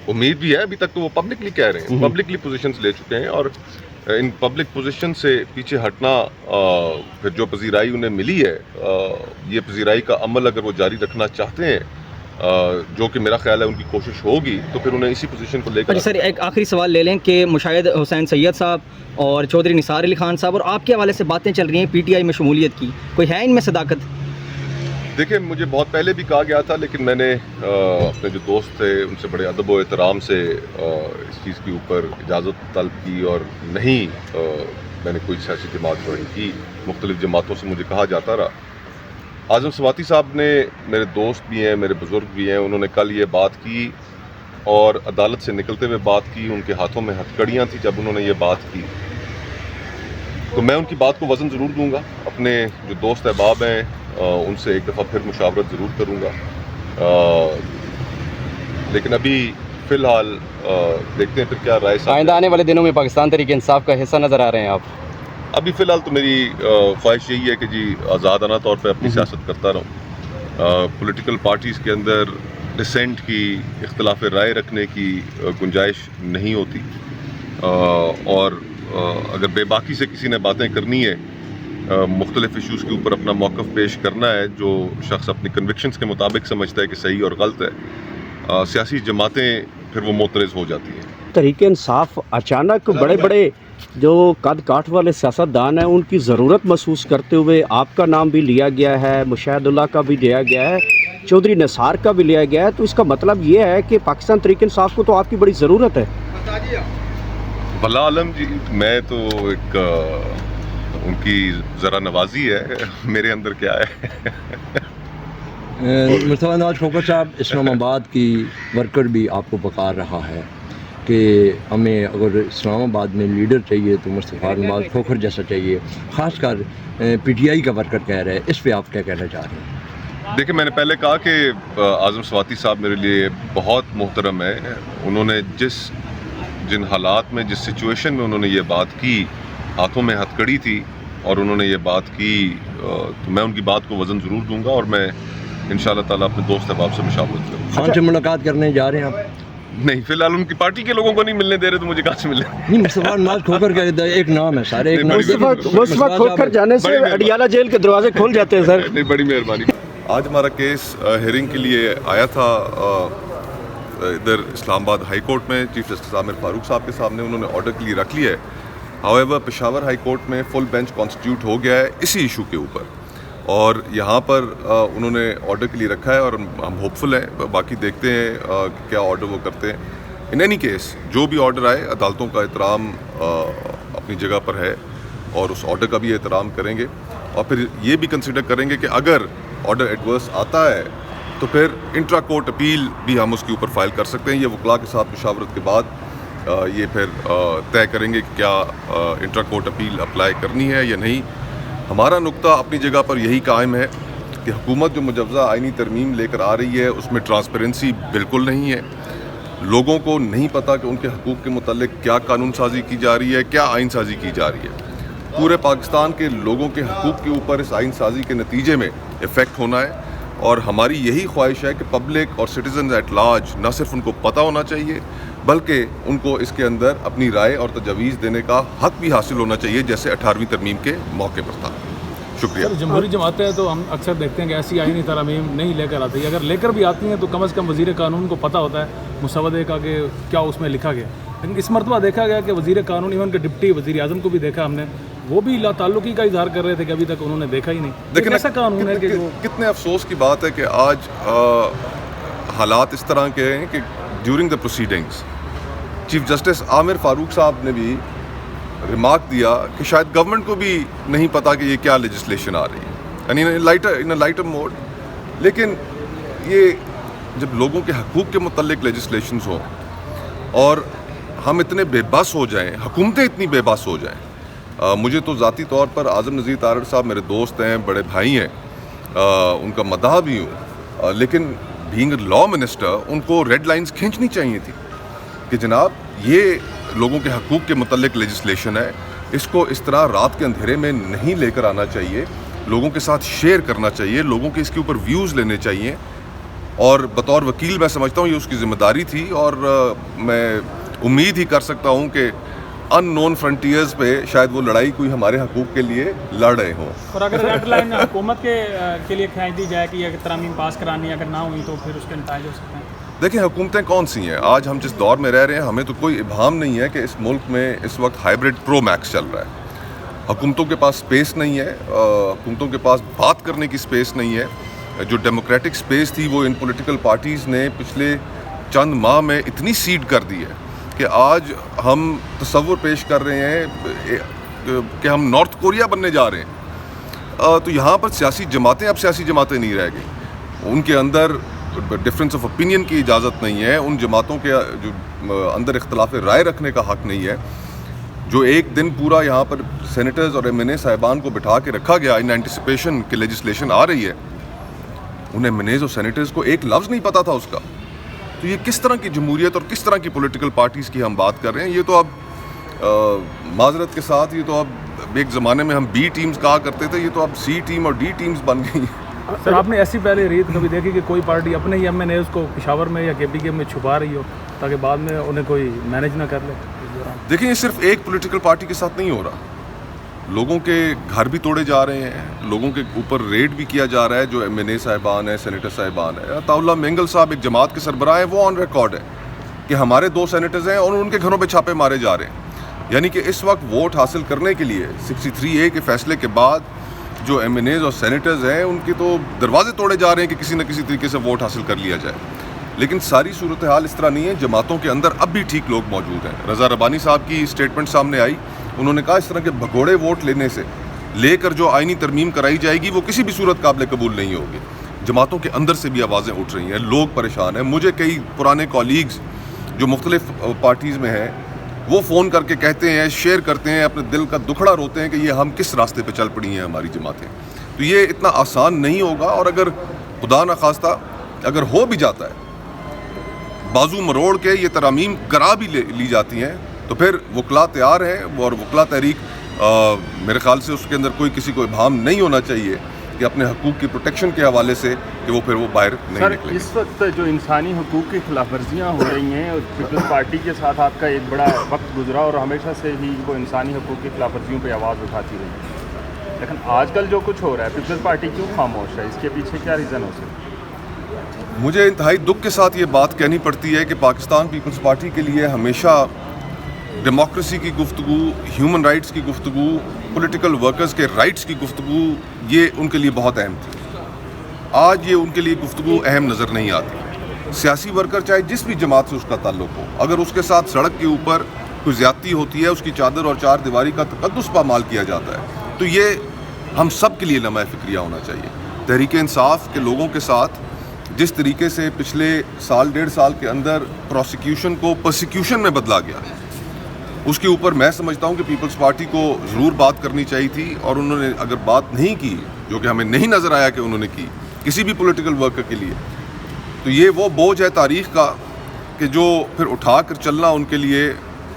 امید بھی ہے, ابھی تک تو وہ پبلکلی کہہ رہے ہیں, پبلکلی پوزیشنز لے چکے ہیں, اور ان پبلک پوزیشن سے پیچھے ہٹنا, پھر جو پذیرائی انہیں ملی ہے, یہ پذیرائی کا عمل اگر وہ جاری رکھنا چاہتے ہیں, جو کہ میرا خیال ہے ان کی کوشش ہوگی, تو پھر انہیں اسی پوزیشن کو لے کر. سر ایک آخری سوال لے لیں کہ مشاہد حسین سید صاحب اور چودھری نثار علی خان صاحب اور آپ کے حوالے سے باتیں چل رہی ہیں پی ٹی آئی میں شمولیت کی, کوئی ہے ان میں صداقت؟ دیکھیں, مجھے بہت پہلے بھی کہا گیا تھا, لیکن میں نے اپنے جو دوست تھے ان سے بڑے ادب و احترام سے اس چیز کے اوپر اجازت طلب کی, اور نہیں میں نے کوئی سیاسی جماعت جوائن کی. مختلف جماعتوں سے مجھے کہا جاتا رہا. اعظم سواتی صاحب نے, میرے دوست بھی ہیں, میرے بزرگ بھی ہیں, انہوں نے کل یہ بات کی اور عدالت سے نکلتے ہوئے بات کی. ان کے ہاتھوں میں ہتھکڑیاں تھیں جب انہوں نے یہ بات کی, تو میں ان کی بات کو وزن ضرور دوں گا. اپنے جو دوست احباب ہیں ان سے ایک دفعہ پھر مشاورت ضرور کروں گا, لیکن ابھی فی الحال دیکھتے ہیں پھر کیا رائے. آئندہ آنے والے دنوں میں پاکستان تحریک انصاف کا حصہ نظر آ رہے ہیں آپ؟ ابھی فی الحال تو میری خواہش یہی ہے کہ جی آزادانہ طور پہ اپنی سیاست کرتا رہوں. پولیٹیکل پارٹیز کے اندر ڈسینٹ کی, اختلاف رائے رکھنے کی گنجائش نہیں ہوتی, اور اگر بے باکی سے کسی نے باتیں کرنی ہے, مختلف ایشوز کے اوپر اپنا موقف پیش کرنا ہے, جو شخص اپنی کنوکشنز کے مطابق سمجھتا ہے کہ صحیح اور غلط ہے, سیاسی جماعتیں پھر وہ معترض ہو جاتی ہیں. تحریک انصاف اچانک بڑے بڑے جو قد کاٹ والے سیاستدان ہیں ان کی ضرورت محسوس کرتے ہوئے آپ کا نام بھی لیا گیا ہے, مشاہد اللہ کا بھی لیا گیا ہے, چودھری نثار کا بھی لیا گیا ہے, تو اس کا مطلب یہ ہے کہ پاکستان تحریک انصاف کو تو آپ کی بڑی ضرورت ہے. واللہ عالم جی, میں تو ایک ان کی ذرا نوازی ہے, میرے اندر کیا ہے. مصطفیٰ نواز کھوکھر صاحب, اسلام آباد کی ورکر بھی آپ کو پکار رہا ہے کہ ہمیں اگر اسلام آباد میں لیڈر چاہیے تو مصطفیٰ نواز کھوکھر جیسا چاہیے, خاص کر پی ٹی آئی کا ورکر کہہ رہے ہیں, اس پہ آپ کیا کہنا چاہ رہے ہیں؟ دیکھیں, میں نے پہلے کہا کہ اعظم سواتی صاحب میرے لیے بہت محترم ہے. انہوں نے جن حالات میں, جس سچویشن میں انہوں نے یہ بات کی, ہاتھوں میں ہتھکڑی تھی اور انہوں نے یہ بات کی, تو میں ان کی بات کو وزن ضرور دوں گا, اور میں انشاءاللہ تعالیٰ اپنے دوست احباب سے مشاورت کروں گا. خان سے ملاقات کرنے جا رہے ہیں آپ؟ نہیں, فی الحال ان کی پارٹی کے لوگوں کو نہیں ملنے دے رہے, تو مجھے کہاں سے ملے. نہیں, مصطفیٰ نواز کھوکھر کا ایک نام ہے, سارے ایک نام. مصطفیٰ کھوکھر جانے سے اڈیالہ جیل کے دروازے کھول جاتے ہیں سر. نہیں, بڑی مہربانی. آج ہمارا کیس ہیئرنگ کے لیے آیا تھا ادھر اسلام آباد ہائی کورٹ میں, چیف جسٹس عامر فاروق صاحب کے سامنے. انہوں نے آرڈر کے لیے رکھ لیا ہے. ہاؤیور پشاور ہائی کورٹ میں فل بینچ کانسٹیٹیوٹ ہو گیا ہے اسی ایشو کے اوپر, اور یہاں پر انہوں نے آرڈر کے لیے رکھا ہے, اور ہم ہوپ فل ہیں. باقی دیکھتے ہیں کیا آرڈر وہ کرتے ہیں. ان اینی کیس جو بھی آرڈر آئے, عدالتوں کا احترام اپنی جگہ پر ہے, اور اس آرڈر کا بھی احترام کریں گے, اور پھر یہ بھی کنسیڈر کریں گے کہ اگر آرڈر ایڈورس آتا ہے تو پھر انٹرا کورٹ اپیل بھی ہم اس کے اوپر فائل کر سکتے ہیں. یہ وکلاء کے ساتھ مشاورت کے بعد یہ پھر طے کریں گے کہ کیا انٹرا کورٹ اپیل اپلائی کرنی ہے یا نہیں. ہمارا نقطہ اپنی جگہ پر یہی قائم ہے کہ حکومت جو مجوزہ آئینی ترمیم لے کر آ رہی ہے اس میں ٹرانسپیرنسی بالکل نہیں ہے. لوگوں کو نہیں پتہ کہ ان کے حقوق کے متعلق کیا قانون سازی کی جا رہی ہے, کیا آئین سازی کی جا رہی ہے. پورے پاکستان کے لوگوں کے حقوق کے اوپر اس آئین سازی کے نتیجے میں افیکٹ ہونا ہے, اور ہماری یہی خواہش ہے کہ پبلک اور سٹیزنز ایٹ لارج نہ صرف ان کو پتہ ہونا چاہیے بلکہ ان کو اس کے اندر اپنی رائے اور تجاویز دینے کا حق بھی حاصل ہونا چاہیے, جیسے 18ویں ترمیم کے موقع پر تھا. شکریہ. جمہوری جماعتیں تو ہم اکثر دیکھتے ہیں کہ ایسی آئینی ترامیم نہیں لے کر آتی, اگر لے کر بھی آتی ہیں تو کم از کم وزیر قانون کو پتہ ہوتا ہے مسودے کا کہ کیا اس میں لکھا گیا. لیکن اس مرتبہ دیکھا گیا کہ وزیر قانون, ایون کہ ڈپٹی وزیر اعظم کو بھی دیکھا ہم نے, وہ بھی لا تعلقی کا اظہار کر رہے تھے کہ ابھی تک انہوں نے دیکھا ہی نہیں. لیکن ایسا قانون ہے کہ کتنے افسوس کی بات ہے کہ آج حالات اس طرح کے ہیں کہ during the proceedings chief justice Aamir Farooq صاحب نے بھی ریمارک دیا کہ شاید گورنمنٹ کو بھی نہیں پتا کہ یہ کیا لیجسلیشن آ رہی ہے, یعنی لائٹر موڈ. لیکن یہ جب لوگوں کے حقوق کے متعلق لیجسلیشنز ہوں اور ہم اتنے بے بس ہو جائیں, حکومتیں اتنی بے بس ہو جائیں. مجھے تو ذاتی طور پر اعظم نذیر تارڑ صاحب میرے دوست ہیں, بڑے بھائی ہیں, ان کا مداح بھی ہوں, لیکن بینگ اے لا منسٹر ان کو ریڈ لائنز کھینچنی چاہیے تھی کہ جناب یہ لوگوں کے حقوق کے متعلق لیجسلیشن ہے, اس کو اس طرح رات کے اندھیرے میں نہیں لے کر آنا چاہیے, لوگوں کے ساتھ شیئر کرنا چاہیے, لوگوں کے اس کے اوپر ویوز لینے چاہیے. اور بطور وکیل میں سمجھتا ہوں یہ اس کی ذمہ داری تھی، اور میں امید ہی کر سکتا ہوں کہ ان نون فرنٹیئرز پہ شاید وہ لڑائی کوئی ہمارے حقوق کے لیے لڑ رہے ہوں۔ اور اگر ریڈ لائن حکومت کے لیے کھینچ دی جائے کہ یہ ترامیم پاس کرانی اگر نہ ہوئی تو پھر اس کے نتائج ہو سکتے ہیں؟ دیکھیں حکومتیں کون سی ہیں، آج ہم جس دور میں رہ رہے ہیں ہمیں تو کوئی ابہام نہیں ہے کہ اس ملک میں اس وقت ہائیبرڈ پرو میکس چل رہا ہے۔ حکومتوں کے پاس سپیس نہیں ہے، حکومتوں کے پاس بات کرنے کی سپیس نہیں ہے۔ جو ڈیموکریٹک سپیس تھی وہ ان پولیٹیکل پارٹیز نے پچھلے چند ماہ میں اتنی سیڈ کر دی ہے کہ آج ہم تصور پیش کر رہے ہیں کہ ہم نارتھ کوریا بننے جا رہے ہیں۔ تو یہاں پر سیاسی جماعتیں اب سیاسی جماعتیں نہیں رہ گئی، ان کے اندر ڈفرینس آف اوپینین کی اجازت نہیں ہے، ان جماعتوں کے جو اندر اختلاف رائے رکھنے کا حق نہیں ہے۔ جو ایک دن پورا یہاں پر سینیٹرز اور ایم این اے صاحبان کو بٹھا کے رکھا گیا ان اینٹیسپیشن کہ لیجسلیشن آ رہی ہے، انہیں ایم این ایز اور سینیٹرز کو ایک لفظ نہیں پتا تھا اس کا۔ تو یہ کس طرح کی جمہوریت اور کس طرح کی پولیٹیکل پارٹیز کی ہم بات کر رہے ہیں؟ یہ تو اب معذرت کے ساتھ یہ تو اب ایک زمانے میں ہم بی ٹیمز کہا کرتے تھے، یہ تو اب سی ٹیم اور ڈی ٹیمز بن گئی ہیں۔ سر آپ نے ایسی پہلے ریت کبھی دیکھی کہ کوئی پارٹی اپنے ہی ایم این ایز کو پشاور میں یا کے پی کے میں چھپا رہی ہو تاکہ بعد میں انہیں کوئی مینیج نہ کر لے؟ دیکھیں یہ صرف ایک پولیٹیکل پارٹی کے ساتھ نہیں ہو رہا، لوگوں کے گھر بھی توڑے جا رہے ہیں، لوگوں کے اوپر ریڈ بھی کیا جا رہا ہے، جو ایم این اے صاحبان ہیں، سینیٹر صاحبان ہیں۔ عطاء اللہ مینگل صاحب ایک جماعت کے سربراہ ہیں، وہ آن ریکارڈ ہے کہ ہمارے 2 سینیٹرز ہیں اور ان کے گھروں پہ چھاپے مارے جا رہے ہیں۔ یعنی کہ اس وقت ووٹ حاصل کرنے کے لیے 63A کے فیصلے کے بعد جو ایم این ایز اور سینیٹرز ہیں ان کے تو دروازے توڑے جا رہے ہیں کہ کسی نہ کسی طریقے سے ووٹ حاصل کر لیا جائے۔ لیکن ساری صورتحال اس طرح نہیں ہے، جماعتوں کے اندر اب بھی ٹھیک لوگ موجود ہیں۔ رضا ربانی صاحب کی اسٹیٹمنٹ سامنے آئی، انہوں نے کہا اس طرح کے بھگوڑے ووٹ لینے سے لے کر جو آئینی ترمیم کرائی جائے گی وہ کسی بھی صورت قابل قبول نہیں ہوگی۔ جماعتوں کے اندر سے بھی آوازیں اٹھ رہی ہیں، لوگ پریشان ہیں۔ مجھے کئی پرانے کولیگز جو مختلف پارٹیز میں ہیں وہ فون کر کے کہتے ہیں، شیئر کرتے ہیں، اپنے دل کا دکھڑا روتے ہیں کہ یہ ہم کس راستے پہ چل پڑی ہیں ہماری جماعتیں۔ تو یہ اتنا آسان نہیں ہوگا، اور اگر خدا نخواستہ اگر ہو بھی جاتا ہے بازو مروڑ کے یہ ترامیم کرا بھی لی جاتی ہیں تو پھر وکلا تیار ہیں، اور وکلا تحریک میرے خیال سے اس کے اندر کوئی کسی کو ابہام نہیں ہونا چاہیے کہ اپنے حقوق کی پروٹیکشن کے حوالے سے کہ وہ پھر وہ باہر نہیں نکلے۔ سر اس وقت جو انسانی حقوق کی خلاف ورزیاں ہو رہی ہیں، پیپلز پارٹی کے ساتھ آپ کا ایک بڑا وقت گزرا اور ہمیشہ سے ہی وہ انسانی حقوق کی خلاف ورزیوں پہ آواز اٹھاتی رہی، لیکن آج کل جو کچھ ہو رہا ہے پیپلز پارٹی کیوں خاموش ہے؟ اس کے پیچھے کیا ریزن ہو سکتا ہے؟ مجھے انتہائی دکھ کے ساتھ یہ بات کہنی پڑتی ہے کہ پاکستان پیپلز پارٹی کے لیے ہمیشہ ڈیموکریسی کی گفتگو، ہیومن رائٹس کی گفتگو، پولیٹیکل ورکرز کے رائٹس کی گفتگو یہ ان کے لیے بہت اہم تھی۔ آج یہ ان کے لیے گفتگو اہم نظر نہیں آتی۔ سیاسی ورکر چاہے جس بھی جماعت سے اس کا تعلق ہو، اگر اس کے ساتھ سڑک کے اوپر کوئی زیادتی ہوتی ہے، اس کی چادر اور 4 دیواری کا تقدس پامال کیا جاتا ہے، تو یہ ہم سب کے لیے لمحہ فکریہ ہونا چاہیے۔ تحریک انصاف کے لوگوں کے ساتھ جس طریقے سے پچھلے سال 1.5 سال کے اندر پروسیکیوشن کو پرسیکیوشن میں بدلا گیا، اس کے اوپر میں سمجھتا ہوں کہ پیپلز پارٹی کو ضرور بات کرنی چاہیے تھی، اور انہوں نے اگر بات نہیں کی، جو کہ ہمیں نہیں نظر آیا کہ انہوں نے کی کسی بھی پولیٹیکل ورکر کے لیے، تو یہ وہ بوجھ ہے تاریخ کا کہ جو پھر اٹھا کر چلنا ان کے لیے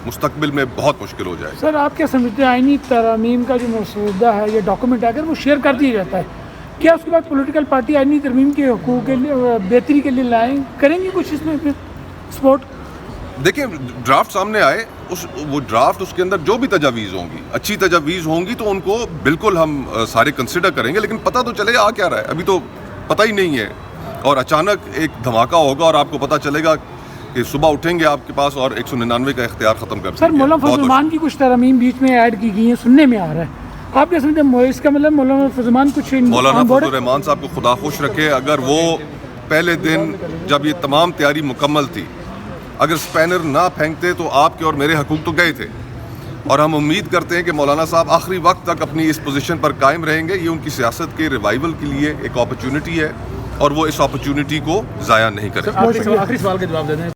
مستقبل میں بہت مشکل ہو جائے۔ سر آپ کیا سمجھتے ہیں آئینی ترامیم کا جو مسودہ ہے یہ ڈاکومنٹ اگر وہ شیئر کر دیا جاتا ہے، کیا اس کے بعد پولیٹیکل پارٹی آئینی ترمیم کے حقوق کے لیے بہتری کے لیے لائیں کریں گی کچھ اس میں سپورٹ؟ دیکھیں ڈرافٹ سامنے آئے، وہ ڈرافٹ اس کے اندر جو بھی تجاویز ہوں گی، اچھی تجاویز ہوں گی تو ان کو بالکل ہم سارے کنسیڈر کریں گے، لیکن پتہ تو چلے آ کیا رہا ہے، ابھی تو پتہ ہی نہیں ہے، اور اچانک ایک دھماکہ ہوگا اور آپ کو پتہ چلے گا کہ صبح اٹھیں گے آپ کے پاس اور 199 کا اختیار ختم کر دیں گے۔ سر مولانا فضل الرحمان کی کچھ ترامیم بیچ میں ایڈ کی گئی ہیں، سننے میں آ رہا ہے، آپ کیا سمجھتے ہیں اس کا مطلب مولانا فضل الرحمان کچھ مولانا فضل الرحمان صاحب کو خدا خوش رکھے، اگر وہ پہلے دن جب یہ تمام تیاری مکمل تھی اگر اسپینر نہ پھینکتے تو آپ کے اور میرے حقوق تو گئے تھے، اور ہم امید کرتے ہیں کہ مولانا صاحب آخری وقت تک اپنی اس پوزیشن پر قائم رہیں گے۔ یہ ان کی سیاست کے ریوائول کے لیے ایک اپرچونٹی ہے اور وہ اس اپرچونٹی کو ضائع نہیں کریں۔ آخری سوال کا جواب دے دیں۔